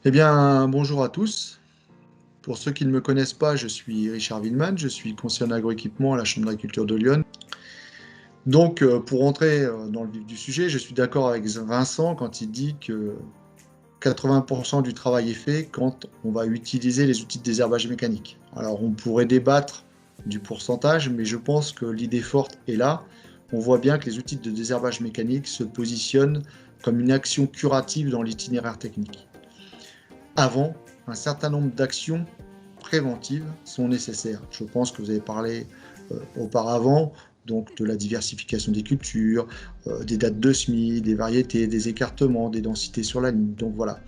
Eh bien, bonjour à tous. Pour ceux qui ne me connaissent pas, je suis Richard Willeman, je suis conseiller en agroéquipement à la Chambre d'agriculture de Lyon. Donc, pour entrer dans le vif du sujet, je suis d'accord avec Vincent quand il dit que 80% du travail est fait quand on va utiliser les outils de désherbage mécanique. Alors, on pourrait débattre du pourcentage, mais je pense que l'idée forte est là. On voit bien que les outils de désherbage mécanique se positionnent comme une action curative dans l'itinéraire technique. Avant, un certain nombre d'actions préventives sont nécessaires. Je pense que vous avez parlé auparavant donc de la diversification des cultures, des dates de semis, des variétés, des écartements, des densités sur la ligne. Donc voilà.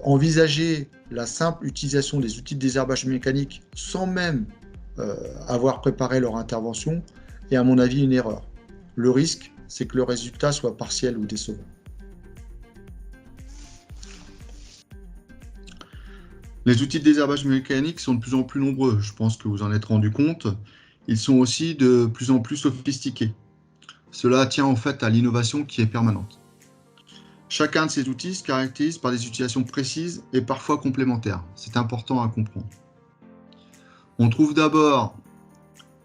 Envisager la simple utilisation des outils de désherbage mécanique sans même avoir préparé leur intervention est à mon avis une erreur. Le risque, c'est que le résultat soit partiel ou décevant. Les outils de désherbage mécanique sont de plus en plus nombreux, je pense que vous en êtes rendu compte. Ils sont aussi de plus en plus sophistiqués. Cela tient en fait à l'innovation qui est permanente. Chacun de ces outils se caractérise par des utilisations précises et parfois complémentaires. C'est important à comprendre. On trouve d'abord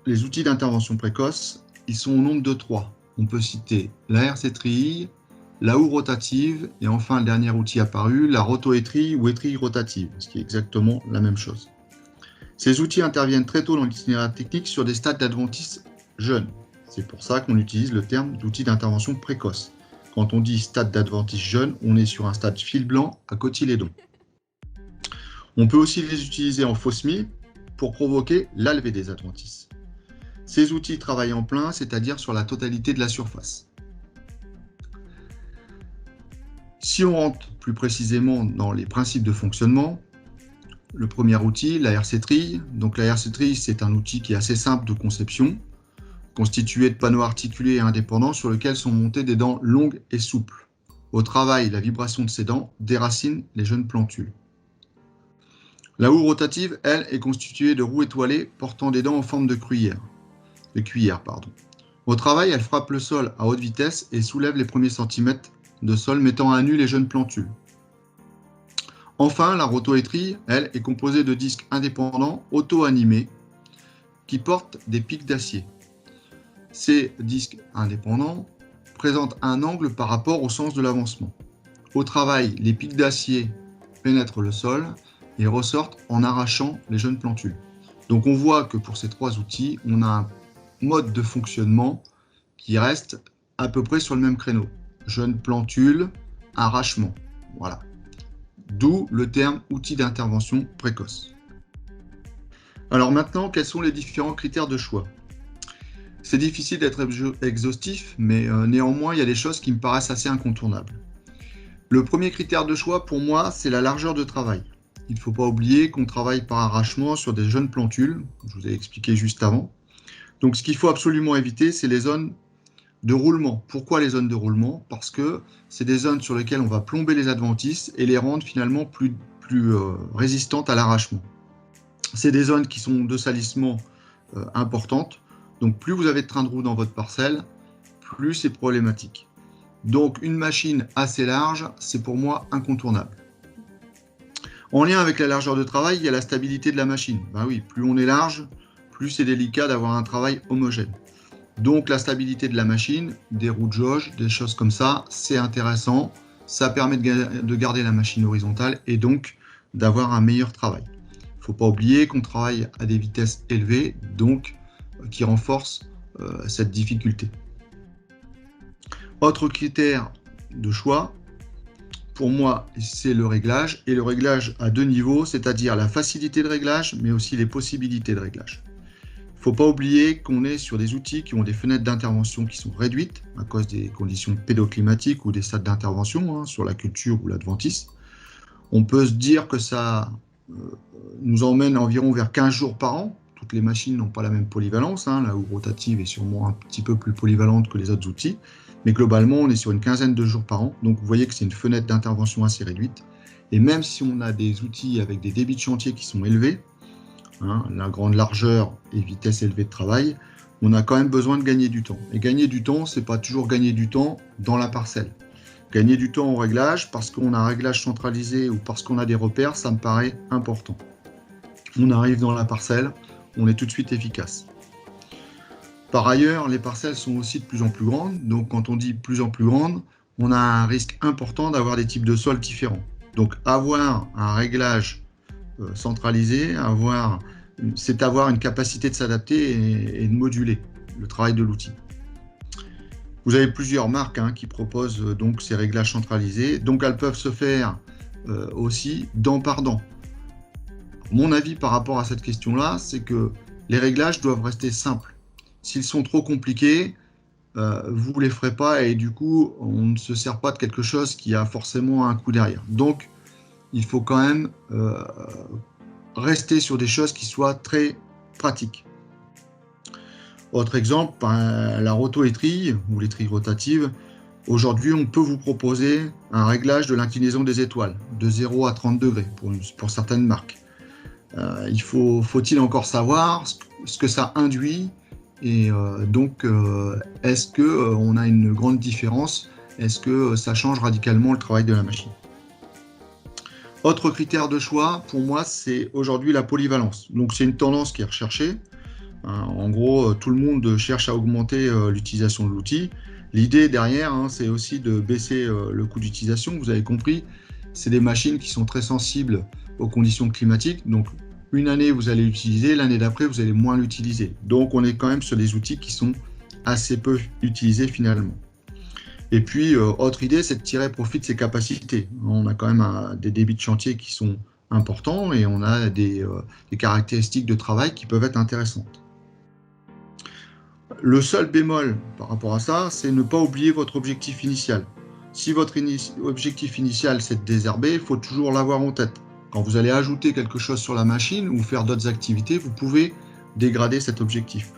les outils d'intervention précoce. Ils sont au nombre de 3. On peut citer la RC-trille, la houe rotative et enfin le dernier outil apparu, la rotoétrille ou étrille rotative, ce qui est exactement la même chose. Ces outils interviennent très tôt dans l'itinéraire technique sur des stades d'adventisme jeunes. C'est pour ça qu'on utilise le terme d'outil d'intervention précoce. Quand on dit stade d'adventisme jeune, on est sur un stade fil blanc à cotylédon. On peut aussi les utiliser en fausse mie pour provoquer la levée des adventices. Ces outils travaillent en plein, c'est-à-dire sur la totalité de la surface. Si on rentre plus précisément dans les principes de fonctionnement, le premier outil, la RC-trille. Donc la RC-trille, c'est un outil qui est assez simple de conception, constitué de panneaux articulés et indépendants sur lesquels sont montées des dents longues et souples. Au travail, la vibration de ces dents déracine les jeunes plantules. La houe rotative, elle, est constituée de roues étoilées portant des dents en forme de cuillère. Au travail, elle frappe le sol à haute vitesse et soulève les premiers centimètres de sol, mettant à nu les jeunes plantules. Enfin, la rotoétrille, elle, est composée de disques indépendants auto-animés qui portent des pics d'acier. Ces disques indépendants présentent un angle par rapport au sens de l'avancement. Au travail, les pics d'acier pénètrent le sol et ressortent en arrachant les jeunes plantules. Donc on voit que pour ces 3 outils, on a un mode de fonctionnement qui reste à peu près sur le même créneau. Jeunes plantules, arrachement. Voilà. D'où le terme outil d'intervention précoce. Alors maintenant, quels sont les différents critères de choix ? C'est difficile d'être exhaustif, mais néanmoins, il y a des choses qui me paraissent assez incontournables. Le premier critère de choix, pour moi, c'est la largeur de travail. Il ne faut pas oublier qu'on travaille par arrachement sur des jeunes plantules, je vous ai expliqué juste avant. Donc ce qu'il faut absolument éviter, c'est les zones de roulement. Pourquoi les zones de roulement ? Parce que c'est des zones sur lesquelles on va plomber les adventices et les rendre finalement plus résistantes à l'arrachement. C'est des zones qui sont de salissement importantes. Donc plus vous avez de train de roue dans votre parcelle, plus c'est problématique. Donc une machine assez large, c'est pour moi incontournable. En lien avec la largeur de travail, il y a la stabilité de la machine. Ben oui, plus on est large, plus c'est délicat d'avoir un travail homogène. Donc la stabilité de la machine, des roues de jauge, des choses comme ça, c'est intéressant. Ça permet de garder la machine horizontale et donc d'avoir un meilleur travail. Il ne faut pas oublier qu'on travaille à des vitesses élevées, donc qui renforce cette difficulté. Autre critère de choix, pour moi, c'est le réglage, et le réglage à 2 niveaux, c'est-à-dire la facilité de réglage, mais aussi les possibilités de réglage. Il ne faut pas oublier qu'on est sur des outils qui ont des fenêtres d'intervention qui sont réduites à cause des conditions pédoclimatiques ou des stades d'intervention sur la culture ou l'adventice. On peut se dire que ça nous emmène environ vers 15 jours par an. Toutes les machines n'ont pas la même polyvalence. La houe rotative est sûrement un petit peu plus polyvalente que les autres outils. Mais globalement, on est sur une quinzaine de jours par an. Donc vous voyez que c'est une fenêtre d'intervention assez réduite. Et même si on a des outils avec des débits de chantier qui sont élevés, la grande largeur et vitesse élevée de travail, on a quand même besoin de gagner du temps. Et gagner du temps, ce n'est pas toujours gagner du temps dans la parcelle. Gagner du temps au réglage, parce qu'on a un réglage centralisé ou parce qu'on a des repères, ça me paraît important. On arrive dans la parcelle, on est tout de suite efficace. Par ailleurs, les parcelles sont aussi de plus en plus grandes, donc quand on dit plus en plus grandes, on a un risque important d'avoir des types de sols différents. Donc avoir un réglage centralisé, c'est avoir une capacité de s'adapter et de moduler le travail de l'outil. Vous avez plusieurs marques qui proposent donc ces réglages centralisés, donc elles peuvent se faire aussi dent par dent. Mon avis par rapport à cette question-là, c'est que les réglages doivent rester simples. S'ils sont trop compliqués, vous ne les ferez pas et du coup, on ne se sert pas de quelque chose qui a forcément un coup derrière. Donc, il faut quand même rester sur des choses qui soient très pratiques. Autre exemple, la rotoétrille ou l'étrille rotative. Aujourd'hui, on peut vous proposer un réglage de l'inclinaison des étoiles de 0 à 30 degrés pour certaines marques. Faut-il encore savoir ce que ça induit et donc est-ce qu'on a une grande différence? Est-ce que ça change radicalement le travail de la machine? Autre critère de choix, pour moi, c'est aujourd'hui la polyvalence. Donc c'est une tendance qui est recherchée. En gros, tout le monde cherche à augmenter l'utilisation de l'outil. L'idée derrière, c'est aussi de baisser le coût d'utilisation. Vous avez compris, c'est des machines qui sont très sensibles aux conditions climatiques. Donc, une année, vous allez l'utiliser, l'année d'après, vous allez moins l'utiliser. Donc, on est quand même sur des outils qui sont assez peu utilisés finalement. Et puis, autre idée, c'est de tirer profit de ses capacités. On a quand même des débits de chantier qui sont importants et on a des caractéristiques de travail qui peuvent être intéressantes. Le seul bémol par rapport à ça, c'est ne pas oublier votre objectif initial. Si votre objectif initial, c'est de désherber, il faut toujours l'avoir en tête. Quand vous allez ajouter quelque chose sur la machine ou faire d'autres activités, vous pouvez dégrader cet objectif.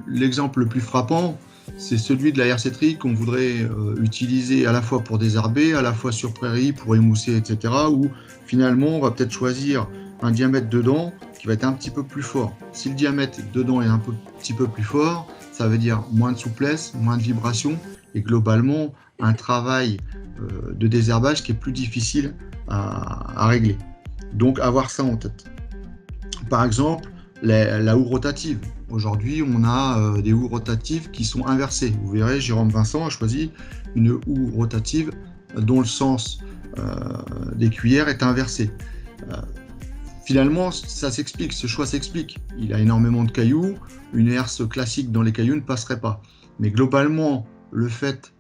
L'exemple le plus frappant, c'est celui de la herséterie qu'on voudrait utiliser à la fois pour désherber, à la fois sur prairie, pour émousser, etc. Où finalement, on va peut-être choisir un diamètre de dent qui va être un petit peu plus fort. Si le diamètre de dent est un petit peu plus fort, ça veut dire moins de souplesse, moins de vibration et globalement un travail de désherbage qui est plus difficile à régler. Donc avoir ça en tête. Par exemple, la houe rotative. Aujourd'hui, on a des houes rotatives qui sont inversées. Vous verrez, Jérôme Vincent a choisi une houe rotative dont le sens des cuillères est inversé. Finalement, ça s'explique, ce choix s'explique. Il a énormément de cailloux, une herse classique dans les cailloux ne passerait pas. Mais globalement, le fait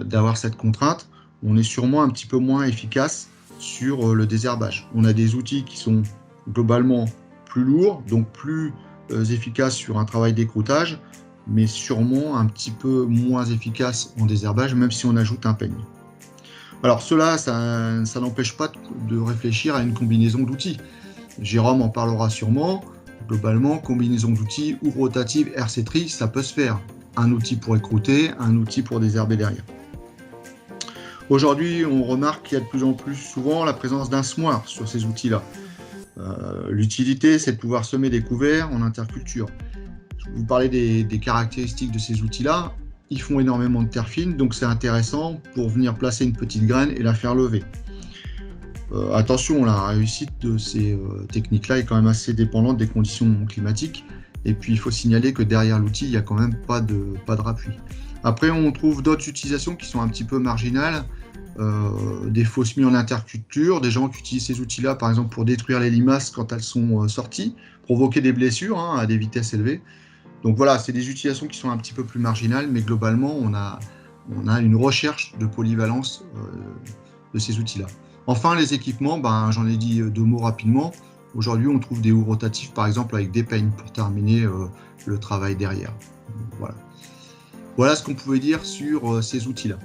d'avoir cette contrainte, on est sûrement un petit peu moins efficace sur le désherbage. On a des outils qui sont globalement plus lourds, donc plus efficaces sur un travail d'écroutage, mais sûrement un petit peu moins efficaces en désherbage, même si on ajoute un peigne. Alors cela, ça n'empêche pas de réfléchir à une combinaison d'outils. Jérôme en parlera sûrement. Globalement, combinaison d'outils ou rotative herséterie, ça peut se faire. Un outil pour écrouter, un outil pour désherber derrière. Aujourd'hui, on remarque qu'il y a de plus en plus souvent la présence d'un semoir sur ces outils-là. L'utilité, c'est de pouvoir semer des couverts en interculture. Je vais vous parler des caractéristiques de ces outils-là. Ils font énormément de terre fine, donc c'est intéressant pour venir placer une petite graine et la faire lever. Attention, la réussite de ces techniques-là est quand même assez dépendante des conditions climatiques. Et puis, il faut signaler que derrière l'outil, il n'y a quand même pas de rappui. Après, on trouve d'autres utilisations qui sont un petit peu marginales. Des faux semis en interculture, des gens qui utilisent ces outils-là, par exemple, pour détruire les limaces quand elles sont sorties, provoquer des blessures à des vitesses élevées. Donc voilà, c'est des utilisations qui sont un petit peu plus marginales, mais globalement, on a une recherche de polyvalence de ces outils-là. Enfin, les équipements, j'en ai dit deux mots rapidement. Aujourd'hui, on trouve des houes rotatives, par exemple, avec des peignes pour terminer le travail derrière. Voilà ce qu'on pouvait dire sur ces outils-là.